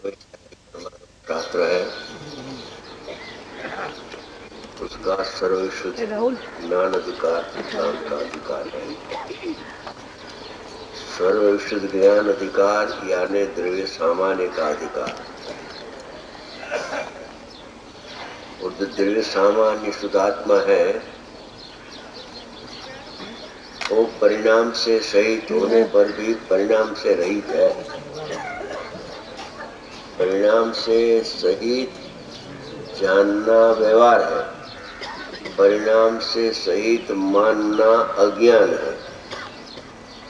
शास्त्र है, उसका सर्वविशुद्ध ज्ञान अधिकार सिद्धांत का अधिकार है। सर्वविशुद्ध ज्ञान अधिकार यानी द्रव्य सामान्य का अधिकार। और जो द्रव्य सामान्य शुद्धात्मा है वो परिणाम से सहित होने पर भी परिणाम से रहित है। परिणाम से सहित जानना व्यवहार है, परिणाम से सहित मानना अज्ञान है,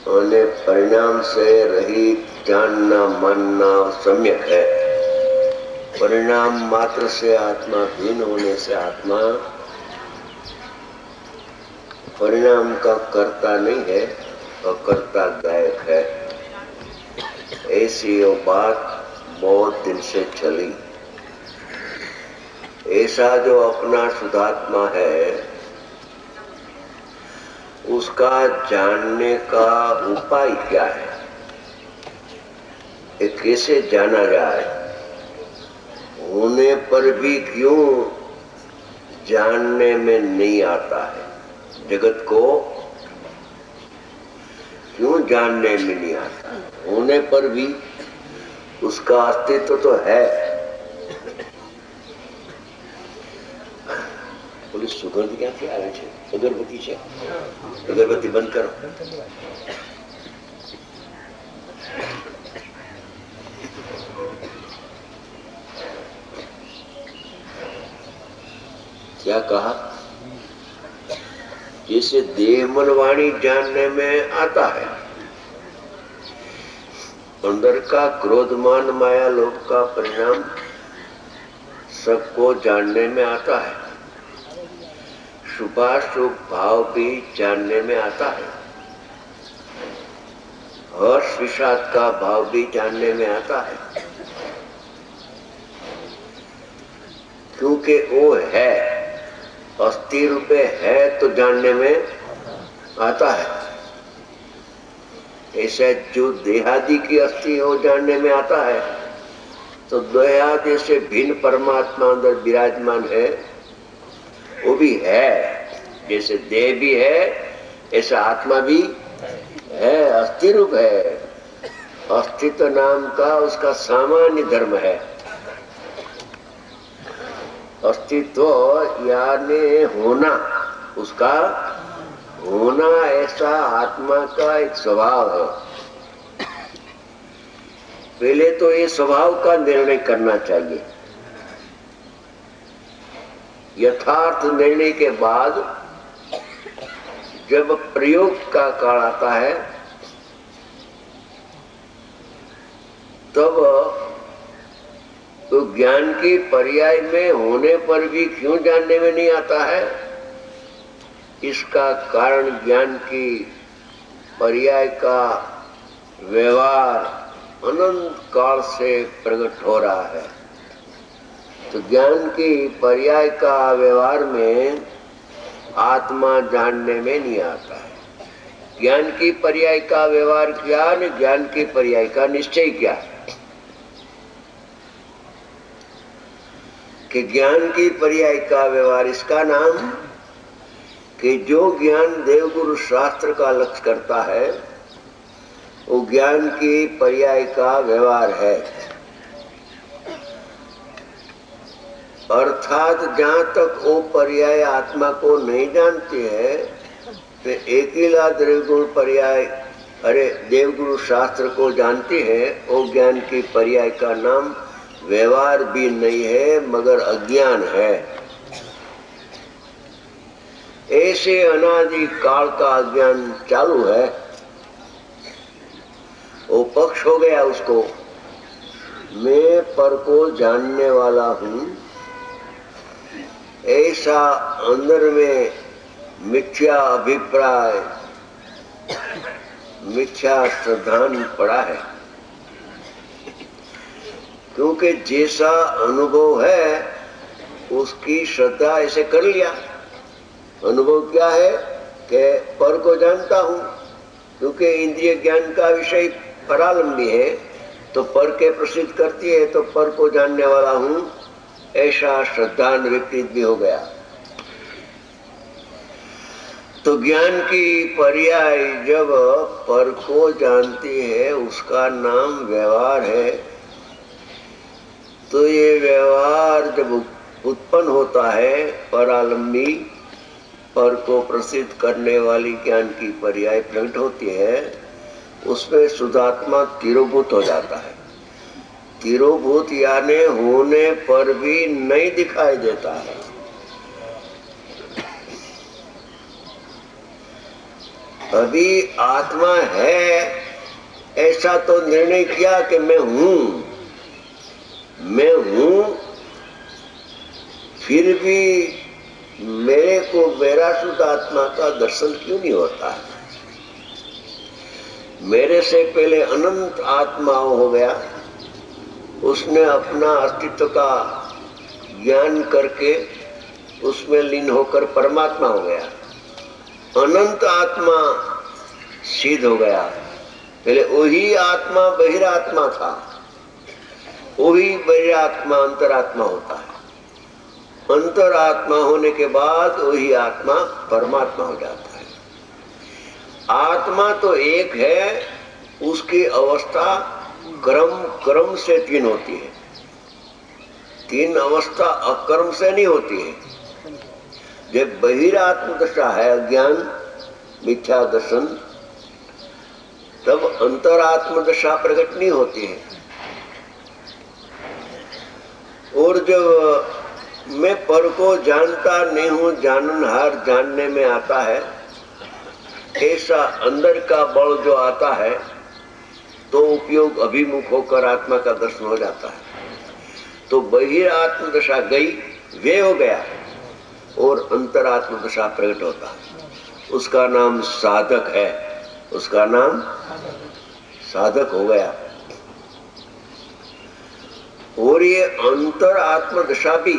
और परिणाम से रहित जानना मानना सम्यक है। परिणाम मात्र से आत्मा भिन्न होने से आत्मा परिणाम का कर्ता नहीं है और कर्ता गायक है। ऐसी वो बात बहुत दिन से चली। ऐसा जो अपना शुद्धात्मा है उसका जानने का उपाय क्या है, ये कैसे जाना जाए, होने पर भी क्यों जानने में नहीं आता है, जगत को क्यों जानने में नहीं आता, होने पर भी उसका अस्तित्व तो है। पुलिस सुगंध क्या क्या આવે છે? अगरबत्ती છે, अगरबत्ती बंद करो। क्या कहा? जैसे देह मन वाणी जानने में आता है, अंदर का क्रोध मान माया लोभ का परिणाम सबको जानने में आता है। शुभाशुभ भाव भी जानने में आता है, हर्ष विषाद का भाव भी जानने में आता है, क्योंकि वो है, अस्थि रूपे है तो जानने में आता है। ऐसे जो देहादि की अस्थि हो जानने में आता है, तो देहादि से भिन्न परमात्मा अंदर विराजमान है, वो भी है। जैसे देह भी है ऐसा आत्मा भी है, अस्थि रूप है। अस्तित्व नाम का उसका सामान्य धर्म है। अस्तित्व यानी होना, उसका होना ऐसा आत्मा का एक स्वभाव है। पहले तो ये स्वभाव का निर्णय करना चाहिए। यथार्थ निर्णय के बाद जब प्रयोग का काल आता है तब तो ज्ञान की पर्याय में होने पर भी क्यों जानने में नहीं आता है, इसका कारण ज्ञान की पर्याय का व्यवहार अनंत काल से प्रकट हो रहा है। तो ज्ञान की पर्याय का व्यवहार में आत्मा जानने में नहीं आता है। ज्ञान की पर्याय का व्यवहार क्या न ज्ञान की पर्याय का निश्चय क्या, कि ज्ञान की पर्याय का व्यवहार इसका नाम कि जो ज्ञान देवगुरु शास्त्र का लक्ष्य करता है वो ज्ञान की पर्याय का व्यवहार है। अर्थात जहाँ तक वो पर्याय आत्मा को नहीं जानती है तो एकीला द्रव्यगुण पर्याय देवगुरु शास्त्र को जानती है, वो ज्ञान की पर्याय का नाम व्यवहार भी नहीं है मगर अज्ञान है। ऐसे अनादि काल का अज्ञान चालू है। वो पक्ष हो गया उसको, मैं पर को जानने वाला हूँ, ऐसा अंदर में मिथ्या अभिप्राय मिथ्या श्रद्धान पड़ा है। क्योंकि जैसा अनुभव है उसकी श्रद्धा ऐसे कर लिया। अनुभव क्या है कि पर को जानता हूँ, क्योंकि इंद्रिय ज्ञान का विषय परालंबी है, तो पर के प्रसिद्ध करती है, तो पर को जानने वाला हूं ऐसा श्रद्धांत व्यक्ति भी हो गया। तो ज्ञान की पर्याय जब पर को जानती है उसका नाम व्यवहार है। तो ये व्यवहार जब उत्पन्न होता है परालंबी, पर को प्रसिद्ध करने वाली ज्ञान की पर्याय प्रकट होती है, उसमें शुद्धात्मा तिरोभूत हो जाता है। तिरोभूत यानी होने पर भी नहीं दिखाई देता है। अभी आत्मा है ऐसा तो निर्णय किया कि मैं हूं, फिर भी मेरे को मेरा शुद्ध आत्मा का दर्शन क्यों नहीं होता है? मेरे से पहले अनंत आत्मा हो गया, उसने अपना अस्तित्व का ज्ञान करके उसमें लीन होकर परमात्मा हो गया। अनंत आत्मा सिद्ध हो गया। पहले वही आत्मा बहिरात्मा था, वही बहिरात्मा अंतरात्मा होता है। अंतरात्मा होने के बाद वही आत्मा परमात्मा हो जाता है। आत्मा तो एक है, उसकी अवस्था क्रम से तीन होती है। तीन अवस्था अक्रम से नहीं होती है। जब बहिरात्म दशा है अज्ञान मिथ्या दर्शन, तब अंतरात्म दशा प्रकट नहीं होती है। और जब मैं पर को जानता नहीं हूं, जाननहार जानने में आता है, ऐसा अंदर का बल जो आता है, तो उपयोग अभिमुख होकर आत्मा का दर्शन हो जाता है। तो बहिरात्म दशा गई, वे हो गया, और अंतरात्म दशा प्रकट होता है। उसका नाम साधक है, उसका नाम साधक हो गया। और ये अंतरात्म दशा भी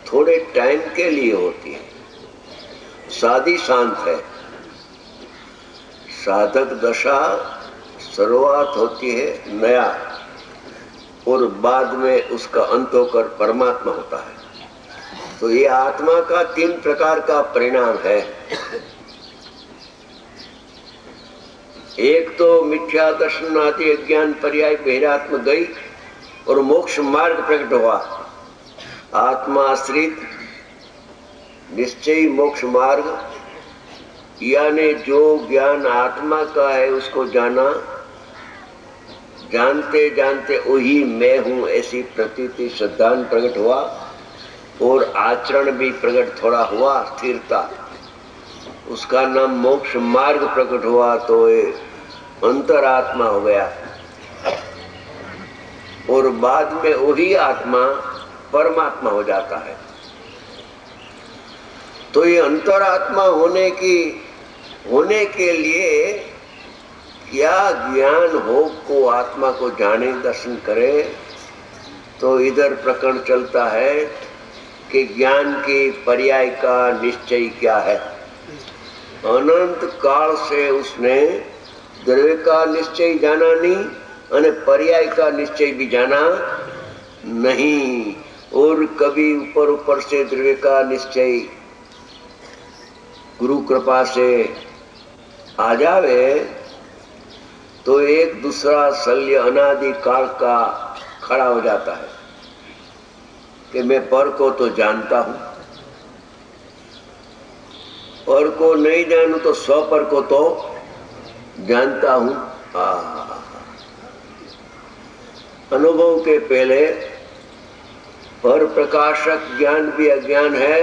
थोड़े टाइम के लिए होती है, साधी शांत है। साधक दशा शुरुआत होती है नया, और बाद में उसका अंत होकर परमात्मा होता है। तो ये आत्मा का तीन प्रकार का परिणाम है। एक तो मिथ्या दर्शन आदि अज्ञान पर्याय बहिरात्मा गई और मोक्ष मार्ग प्रकट हुआ। आत्मा आश्रित निश्चय मोक्ष मार्ग, यानी जो ज्ञान आत्मा का है उसको जाना, जानते जानते वही मैं हूं ऐसी प्रतीति श्रद्धांत प्रकट हुआ, और आचरण भी प्रकट थोड़ा हुआ, स्थिरता, उसका नाम मोक्ष मार्ग प्रकट हुआ। तो ये अंतरात्मा हो गया, और बाद में वही आत्मा परमात्मा हो जाता है। तो ये अंतरात्मा होने के लिए क्या ज्ञान हो को आत्मा को जाने दर्शन करे। तो इधर प्रकरण चलता है कि ज्ञान के पर्याय का निश्चय क्या है। अनंत काल से उसने द्रव्य का निश्चय जाना नहीं, और पर्याय का निश्चय भी जाना नहीं। और कभी ऊपर से द्रव्य का निश्चय गुरु कृपा से आ जावे, तो एक दूसरा शल्य अनादि काल का खड़ा हो जाता है कि मैं पर को तो जानता हूं, पर को नहीं जानू तो स्व पर को तो जानता हूं। अनुभव के पहले पर प्रकाशक ज्ञान भी अज्ञान है,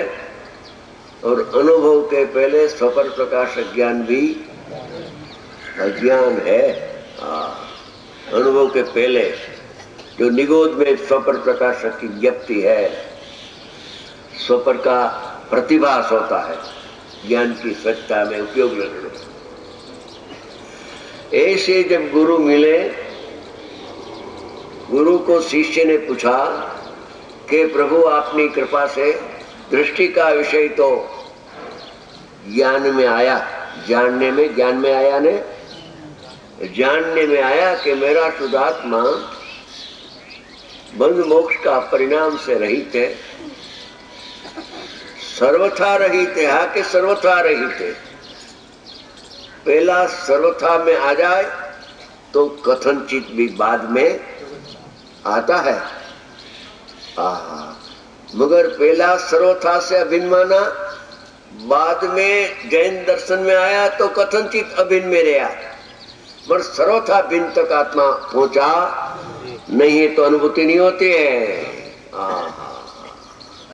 और अनुभव के पहले स्वपर प्रकाशक ज्ञान भी अज्ञान है। अनुभव के पहले जो निगोद में स्वपर प्रकाशक की ज्ञप्ति है, स्वपर का प्रतिभास होता है ज्ञान की सच्चा में उपयोग लगने। ऐसे जब गुरु मिले, गुरु को शिष्य ने पूछा कि प्रभु आपकी कृपा से दृष्टि का विषय तो ज्ञान में आया, जानने में ज्ञान में आया ने, जानने में आया कि मेरा शुद्धात्मा बंध मोक्ष का परिणाम से रहित है, सर्वथा रहित है। हा के सर्वथा रहित है। पहला सर्वथा में आ जाए तो कथनचित भी बाद में आता है। मगर पहला सर्वथा से अभिन्न माना, बाद में जैन दर्शन में आया तो कथनचित अभिन्न में रहा, पर सर्वथा भिन्न तक आत्मा पहुंचा नहीं है तो अनुभूति नहीं होती है।